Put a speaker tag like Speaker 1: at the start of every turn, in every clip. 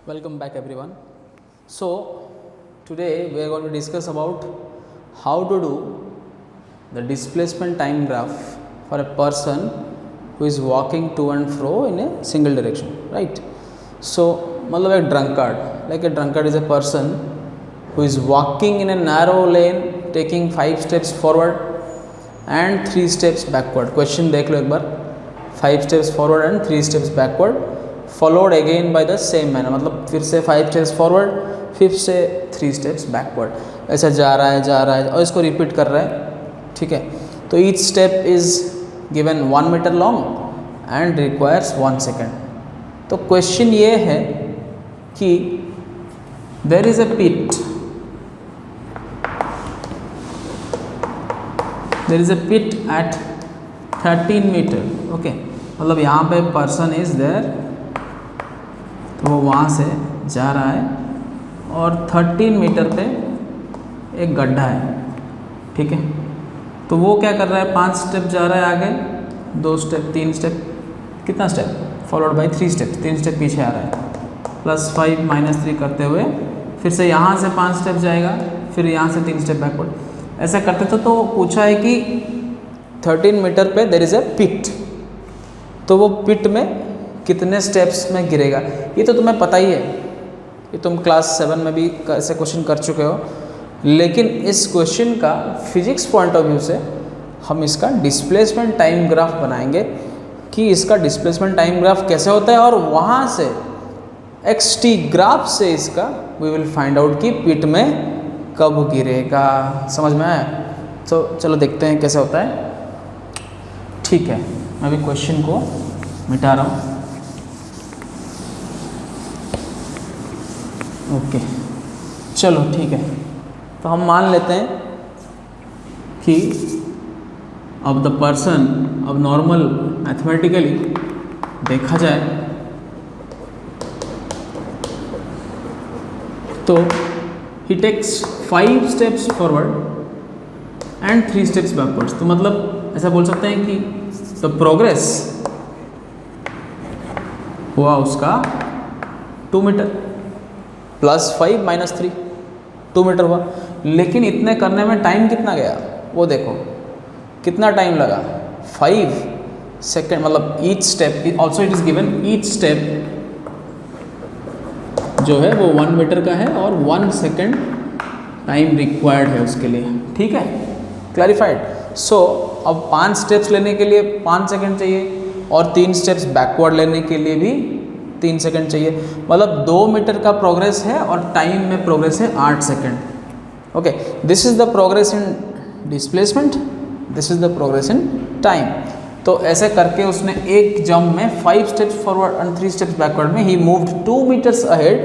Speaker 1: Welcome back everyone. So today we are going to discuss about how to do the displacement time graph for a person who is walking to and fro in a single direction, right? So मतलब a drunkard is a person who is walking in a narrow lane taking 5 steps forward and 3 steps backward. Question देख लो एक बार, 5 steps forward and 3 steps backward followed again by the same manner, मतलब फिर से 5 steps forward फिर से 3 steps backward, ऐसा जा रहा है और इसको रिपीट कर रहा है, ठीक है. तो each step is given 1 meter long and requires 1 second. तो क्वेश्चन ये है कि there is a pit, there is a pit at 13 meter, okay, मतलब यहाँ पे पर्सन इज देयर, तो वो वहाँ से जा रहा है और 13 मीटर पे एक गड्ढा है, ठीक है. तो वो क्या कर रहा है, 5 स्टेप जा रहा है आगे, 2 स्टेप, 3 स्टेप, कितना step followed by 3 step, 3 step पीछे आ रहा है, +5 -3 करते हुए फिर से यहाँ से 5 स्टेप जाएगा, फिर यहाँ से 3 स्टेप बैकवर्ड, ऐसा करते थे. तो पूछा है कि 13 मीटर पे देयर इज़ ए पिट, तो वो पिट में कितने स्टेप्स में गिरेगा, ये तो तुम्हें पता ही है, ये तुम क्लास 7 में भी ऐसे क्वेश्चन कर चुके हो. लेकिन इस क्वेश्चन का फिजिक्स पॉइंट ऑफ व्यू से हम इसका डिस्प्लेसमेंट टाइम ग्राफ बनाएंगे कि इसका डिस्प्लेसमेंट टाइम ग्राफ कैसे होता है, और वहाँ से xt ग्राफ से इसका वी विल फाइंड आउट कि पिट में कब गिरेगा. समझ में आया? तो चलो देखते हैं कैसे होता है. ठीक है, मैं अभी क्वेश्चन को मिटा रहा हूँ. ओके चलो ठीक है, तो हम मान लेते हैं कि अब द पर्सन, अब नॉर्मल मैथमेटिकली देखा जाए तो he takes 5 steps forward and 3 steps backwards. तो मतलब ऐसा बोल सकते हैं कि द प्रोग्रेस हुआ उसका 2 मीटर, +5 -3 2 मीटर हुआ. लेकिन इतने करने में टाइम कितना गया वो देखो, कितना टाइम लगा, 5 सेकेंड. मतलब each step, also it is given each step जो है वो 1 मीटर का है और 1 सेकेंड टाइम रिक्वायर्ड है उसके लिए, ठीक है, क्लैरिफाइड. सो अब 5 स्टेप्स लेने के लिए 5 सेकेंड चाहिए और 3 स्टेप्स बैकवर्ड लेने के लिए भी 3 सेकेंड चाहिए. मतलब 2 मीटर का प्रोग्रेस है और टाइम में प्रोग्रेस है 8 second. Okay, this is the progress in displacement, this is the progress in time. तो ऐसे करके उसने एक जंप में 5 steps forward and 3 steps backward में he moved 2 meters ahead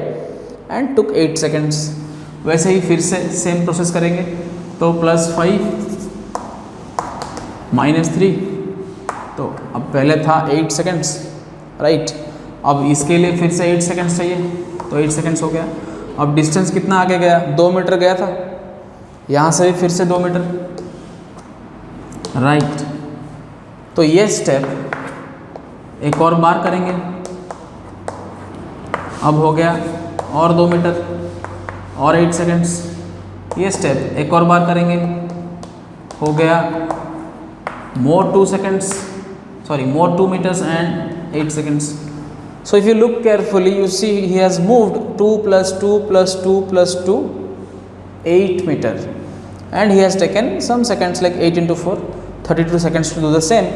Speaker 1: and took 8 seconds. वैसे ही फिर से सेम प्रोसेस करेंगे. तो +5 -3, तो अब पहले था 8 सेकेंड्स, राइट. अब इसके लिए फिर से 8 सेकेंड्स चाहिए, तो 8 सेकेंड्स हो गया. अब डिस्टेंस कितना आगे गया, 2 मीटर गया था, यहाँ से भी फिर से 2 मीटर, राइट. तो ये स्टेप एक और बार करेंगे, अब हो गया और 2 मीटर और 8 सेकेंड्स. ये स्टेप एक और बार करेंगे, हो गया more 2 seconds, sorry, more 2 meters and 8 seconds. So if you look carefully, you see he has moved 2 + 2 + 2 + 2 8 meter, and he has taken some seconds like 8 × 4 32 seconds to do the same.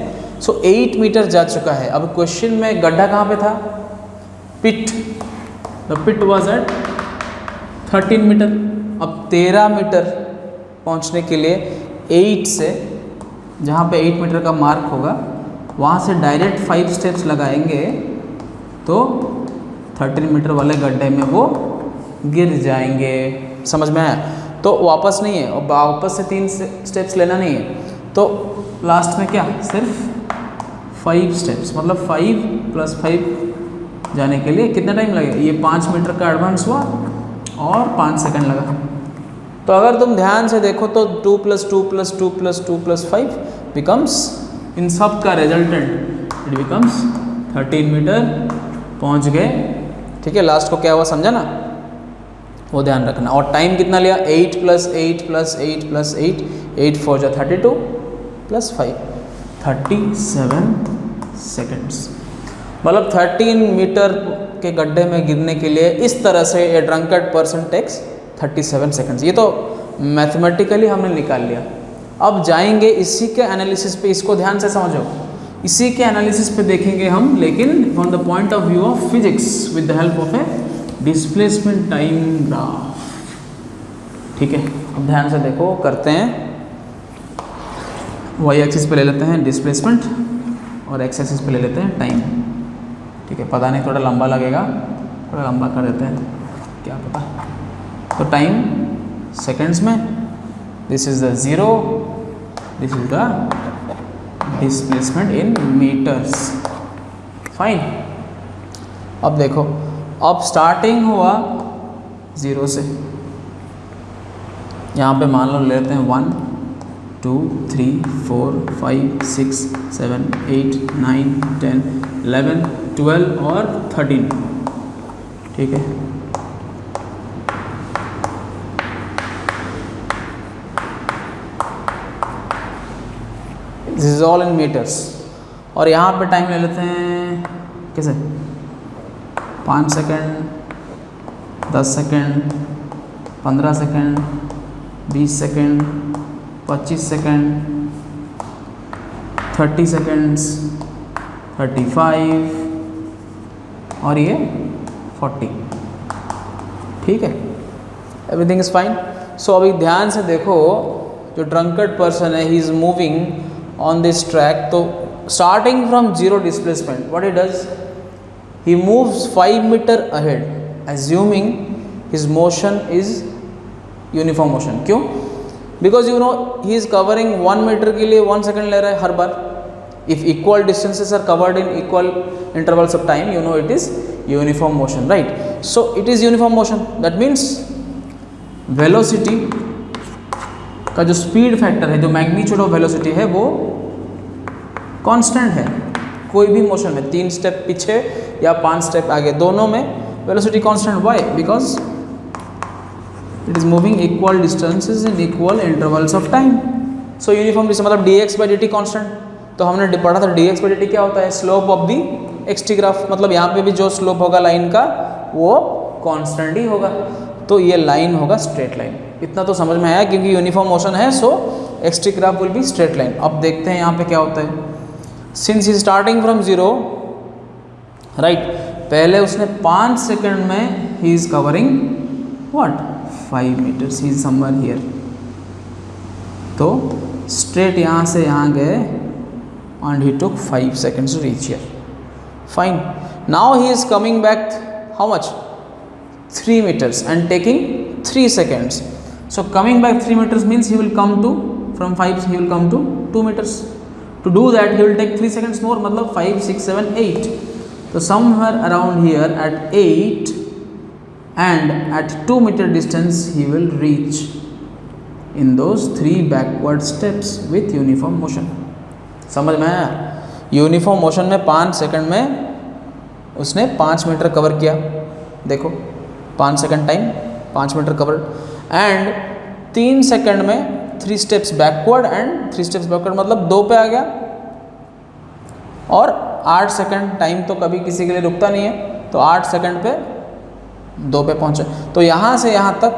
Speaker 1: So 8 meter जा चुका है. अब question में गड्ढा कहाँ पे था, पिट, the pit was at 13 meter. अब 13 मीटर पहुँचने के लिए 8 से, जहाँ पे 8 मीटर का मार्क होगा वहाँ से डायरेक्ट 5 स्टेप्स लगाएंगे तो 13 मीटर वाले गड्ढे में वो गिर जाएंगे. समझ में आया? तो वापस नहीं है, और वापस से 3 स्टेप्स लेना नहीं है. तो लास्ट में क्या, सिर्फ 5 स्टेप्स, मतलब 5 + 5 जाने के लिए कितना टाइम लगेगा, ये 5 मीटर का एडवांस हुआ और 5 सेकंड लगा. तो अगर तुम ध्यान से देखो तो 2 + 2 + 2 + 2 + 5 बिकम्स, इन सब का रिजल्टेंट इट बिकम्स 13 मीटर पहुंच गए, ठीक है, लास्ट को क्या हुआ समझा ना, वो ध्यान रखना। और टाइम कितना लिया, 8 + 8 + 8 + 8, 8 4 जा 32 + 5 37 सेकेंड्स। मतलब 13 मीटर के गड्ढे में गिरने के लिए इस तरह से ए ड्रंकर्ड पर्सन टेक्स 37 सेकेंड्स। ये तो मैथमेटिकली हमने निकाल लिया। अब जाएंगे इसी के एनालिसिस पे, इसको ध्यान से समझो, इसी के एनालिसिस पे देखेंगे हम, लेकिन from the point of view of physics with the help of A displacement time graph. ठीक है, अब ध्यान से देखो, करते हैं। वाई एक्सिस पे ले लेते हैं डिस्प्लेसमेंट और एक्स एक्सिस पे ले लेते हैं टाइम। ठीक है, पता नहीं थोड़ा लंबा लगेगा, थोड़ा लंबा कर देते हैं, क्या पता। तो टाइम सेकेंड्स में, this is the 0, this is the displacement in metres. Fine. अब देखो, अब स्टार्टिंग हुआ 0 से, यहाँ पे मान लो लेते हैं 1 2 3 4 5 6 7 8 9 10 11 12 और 13। ठीक है, this is all in metres. और यहाँ पे टाइम ले लेते हैं कैसे, 5 second, 10 second, 15 second, 20 second, 25 second, 30 seconds, 35 और ये 40। ठीक है, एवरीथिंग इज फाइन। सो अभी ध्यान से देखो, जो ड्रंकर्ड पर्सन है, he is moving on this track. तो starting from 0 displacement, what he does, he moves 5 meter ahead, assuming his motion is uniform motion. क्यों? Because you know he is covering 1 meter के लिए 1 second ले रहा है हर बार. If equal distances are covered in equal intervals of time, you know it is uniform motion, right? So it is uniform motion. That means velocity का जो speed factor है, जो magnitude of velocity है, वो constant है। कोई भी motion में 3 स्टेप पीछे या 5 स्टेप आगे, दोनों में velocity constant. Why? Because it is moving equal distances in equal intervals of time. So uniform distance मतलब dx/dt कांस्टेंट। तो हमने पढ़ा था dx/dt क्या होता है, slope of the xt graph. मतलब यहाँ पे भी जो स्लोप होगा लाइन का, वो कांस्टेंट ही होगा। तो ये लाइन होगा स्ट्रेट लाइन। इतना तो समझ में आया, क्योंकि यूनिफॉर्म मोशन है, so xt graph will be straight line. अब देखते हैं यहाँ पे क्या होता है। Since he starting from 0, right, पहले उसने 5 सेकंड में he is covering what 5 metres, he is somewhere here. तो स्ट्रेट यहाँ से यहाँ गए and he took 5 seconds to reach here. Fine. Now he is coming back how much? 3 meters and taking 3 seconds. So coming back 3 meters means he will come to, from 5 he will come to 2 meters. To do that he will take 3 seconds more, मतलब 5 6 7 8. So somewhere around here at 8 and at 2 meter distance he will reach in those 3 backward steps with uniform motion. समझ में आया? Uniform motion में 5 second में उसने 5 metre cover किया। देखो 5 second time, 5 metre cover, and 3 second में 3 steps backward and 3 steps backward, मतलब 2 पे आ गया। और 8 सेकंड टाइम तो कभी किसी के लिए रुकता नहीं है, तो 8 सेकंड पे 2 पे पहुंचे। तो यहाँ से यहाँ तक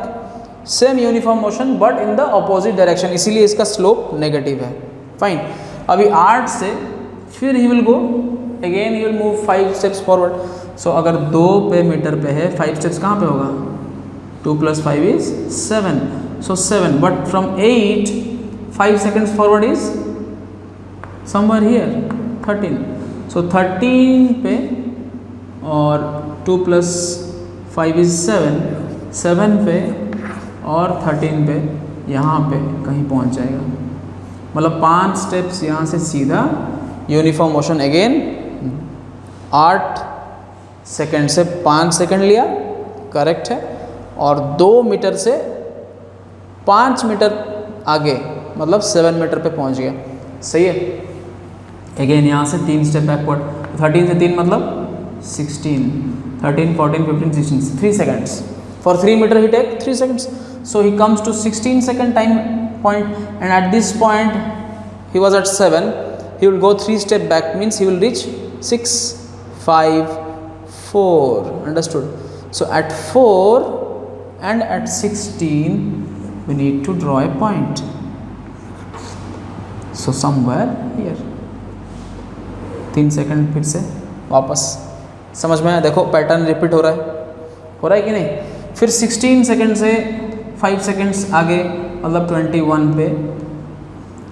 Speaker 1: same uniform motion but in the opposite direction, इसीलिए इसका स्लोप नेगेटिव है। फाइन। अभी 8 से फिर ही will go again, he will move 5 steps forward. सो अगर 2 पे मीटर पे है, 5 स्टेप्स कहाँ पे होगा? 2 + 5 is 7. So 7, but from 8 5 seconds forward is somewhere here 13. सो 13 पे और 2 + 5 इज 7, 7 पे और 13 पे यहाँ पे कहीं पहुँच जाएगा। मतलब 5 स्टेप्स यहाँ से सीधा यूनिफॉर्म मोशन अगेन 8 सेकंड से 5 सेकंड लिया, करेक्ट है। और 2 मीटर से 5 मीटर आगे, मतलब 7 मीटर पे पहुंच गया। सही है। अगेन यहाँ से 3 स्टेप बैकवर्ड, 13 से 3 मतलब 16, 13, 14, 15, 16, 3 seconds. For 3 meter he take 3 seconds. So he comes to 16-second time point, and at this point he was at 7. He will go 3 step back, means he will reach 6, 5, 4. Understood? So at 4 and at 16 we need to draw a point. So somewhere here. 3 second फिर से वापस, समझ में आया? देखो pattern repeat हो रहा है कि नहीं? फिर 16 सेकंड से 5 सेकंड्स आगे, मतलब 21 पे,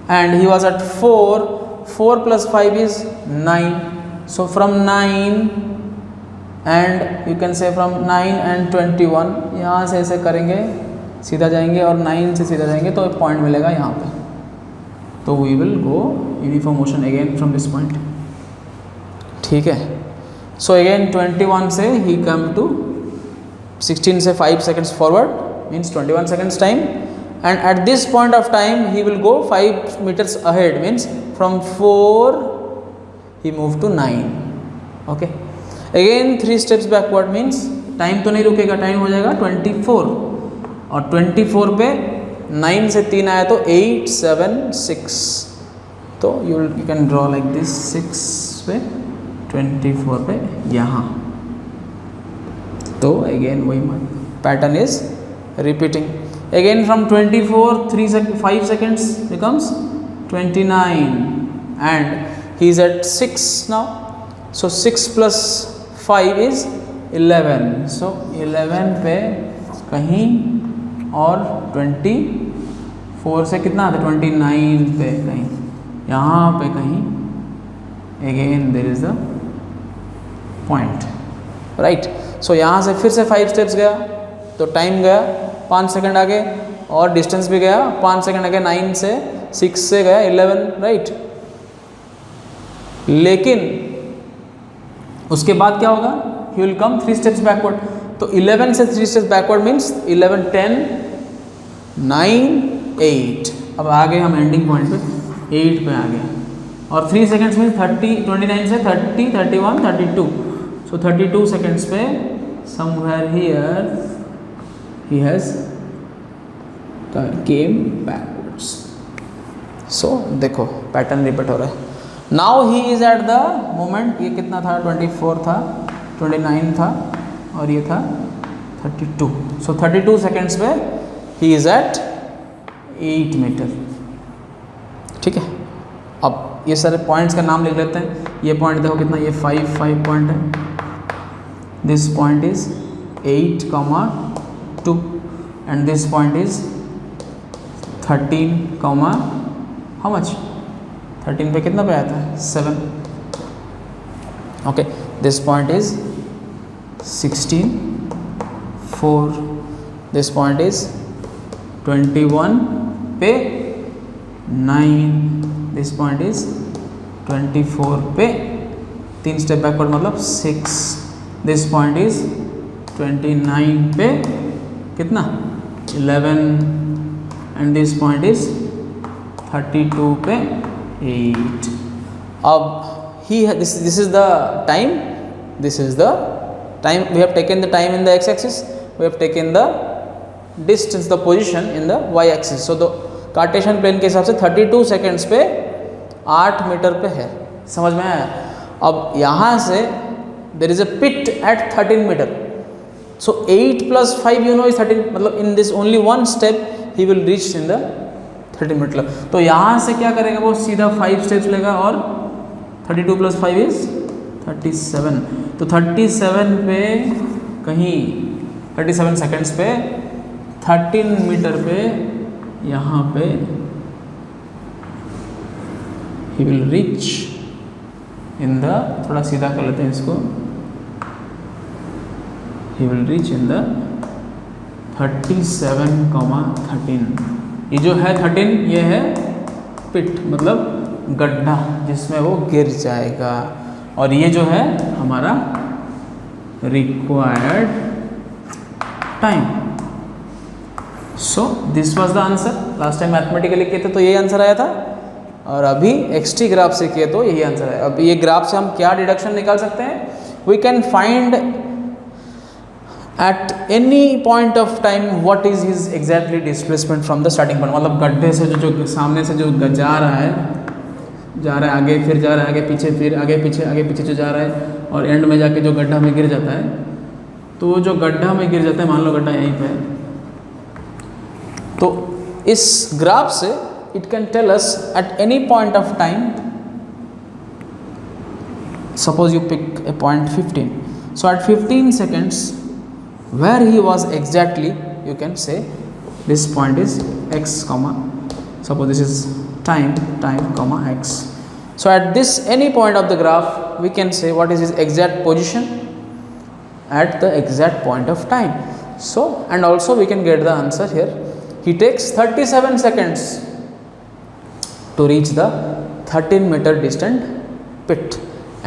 Speaker 1: and he was at 4. 4 + 5 is 9. So from 9 and you can say from 9 and 21, यहाँ से ऐसे करेंगे, सीधा जाएंगे और 9 से सीधा जाएंगे तो एक पॉइंट मिलेगा यहाँ पे. तो we will go uniform motion again from this point. ठीक है. सो अगेन 21 से ही कम टू 16 से 5 seconds forward, means 21 seconds time, and at this point of time he will go 5 meters ahead, means from 4 he move to 9. Okay. Again 3 steps backward, means time तो नहीं रुकेगा, time हो जाएगा 24, और 24 पे 9 से 3 आया तो 8, 7, 6. तो you can draw like this. 6 पे 24 पे यहाँ. तो अगेन वही pattern is repeating. Again from 24, 5 seconds becomes 29, and he is at 6 now. So 6 + 5 is 11. So 11 पे कहीं और 24 से कितना आता है? 29 पे कहीं, यहाँ पे कहीं. Again there is the point, right. So यहाँ से फिर से 5 steps गया तो टाइम गया 5 सेकंड आगे, और डिस्टेंस भी गया 5 सेकंड आगे. 9 से 6 से गया 11, राइट. लेकिन उसके बाद क्या होगा? He will come 3 steps backward. तो 11 से 3 steps बैकवर्ड मीन्स 11, 10, 9, 8. अब आ गए हम एंडिंग पॉइंट पे, 8 पे आ गए, और 3 seconds मीन्स 29 से 30, 31, 32. सो 32 seconds पे somewhere here he has came backwards. So देखो पैटर्न रिपीट हो रहा है. Now he is at the moment, ये कितना था? 24 था, 29 था, और ये था 32. सो 32 seconds पे ही इज एट 8 meter. ठीक है. अब ये सारे पॉइंट्स का नाम लिख लेते हैं. ये पॉइंट देखो कितना, ये 5 पॉइंट है. This point is 8,2, and this point is 13, how much? 13 पे कितना पे आता है? 7. Okay. This point is 16, 4. This point is 21 पे 9. दिस पॉइंट इज 24 पे 3 स्टेप बैकवर्ड, मतलब 6. दिस पॉइंट इज 29 पे कितना? 11, एंड दिस पॉइंट इज 32 पे 8. अब this is the time, this is the time. We have taken the time in the x-axis, we have taken the distance, the position in the y-axis. So the Cartesian plane के हिसाब से 32 seconds पे 8 metre पे है. समझ में आया? अब यहाँ से there is a pit at 13 metre. So 8 + 5 you know is 13, मतलब in this only 1 step he will reach in the 13 metre. तो यहाँ से क्या करेगा वो? सीधा 5 steps लेगा, और 32 + 5 इज 37. तो 37 पे कहीं 37 seconds पे 13 मीटर पे यहाँ पे he will reach in the, थोड़ा सीधा कर लेते हैं इसको, he will reach in the 37,13. ये जो है 13, ये है पिट, मतलब गड्ढा जिसमें वो गिर जाएगा, और ये जो है हमारा required time. So this was the answer. Last time mathematically किए थे तो यही आंसर आया था, और अभी एक्सटी ग्राफ से किए तो यही आंसर है. अब ये ग्राफ से हम क्या डिडक्शन निकाल सकते हैं we can find at any point of time what is his exactly displacement from the starting point. मतलब गड्ढे से जो सामने से जो जा रहा है आगे, फिर जा रहा है आगे पीछे, फिर आगे पीछे जो जा रहा है और एंड में जाके जो गड्ढा में गिर जाता है, तो जो गड्ढा में गिर जाता है, मान लो गड्ढा यहीं पे है, तो इस ग्राफ से it can tell us at any point of time, suppose you pick a point 15, so at 15 seconds where he was exactly, you can say this point is x comma, suppose this is time comma x. So at this any point of the graph we can say what is his exact position at the exact point of time. So and also we can get the answer here. He takes 37 seconds to reach the 13-meter distant pit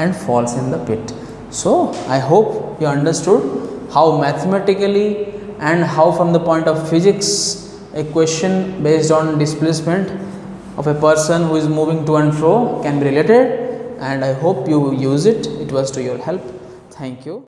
Speaker 1: and falls in the pit. So I hope you understood how mathematically and how from the point of physics a question based on displacement of a person who is moving to and fro can be related, and I hope you use it. It was to your help. Thank you.